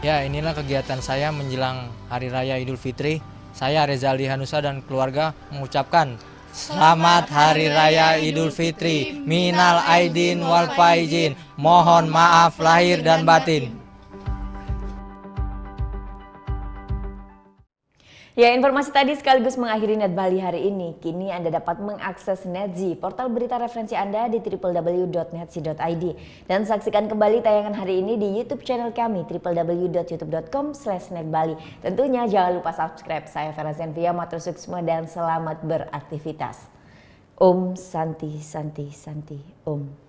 Ya, inilah kegiatan saya menjelang Hari Raya Idul Fitri. Saya Rezaldi Hehanussa dan keluarga mengucapkan Selamat Hari Raya Idul Fitri. Minal aidin wal faizin. Mohon maaf lahir dan batin. Ya, informasi tadi sekaligus mengakhiri Net Bali hari ini. Kini Anda dapat mengakses Netzi, portal berita referensi Anda di www.netzi.id. Dan saksikan kembali tayangan hari ini di YouTube channel kami www.youtube.com/netbali. Tentunya jangan lupa subscribe. Saya Vera Zenvia, matur suksma dan selamat beraktivitas. Om Santi Santi Santi Om.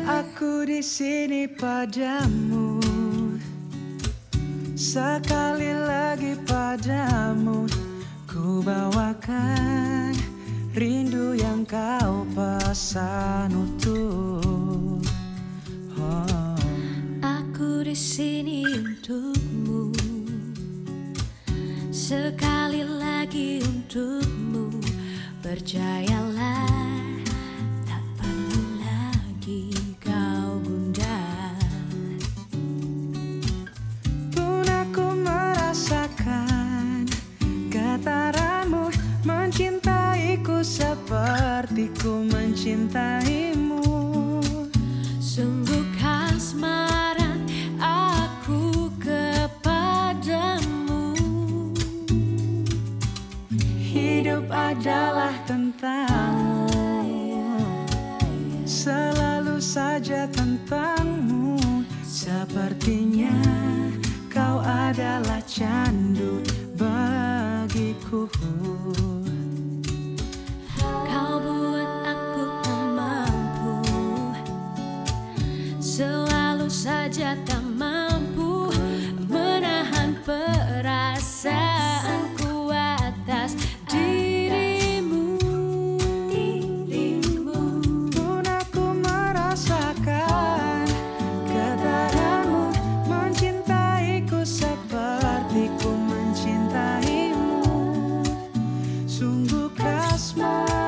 Aku di sini padamu, sekali lagi padamu, ku bawakan rindu yang kau pesan utuh. Oh. Aku di sini untukmu, sekali lagi untukmu, percayalah. Sepertiku mencintaimu, sungguh kasmaran aku kepadamu. Hidup adalah tentangmu, selalu saja tentangmu. Sepertinya kau adalah candu bagiku. Kau buat aku tak mampu, selalu saja tak mampu menahan perasaanku atas dirimu. Pun aku merasakan getaranmu mencintaiku sepertiku mencintaimu. Sungguh kasmaran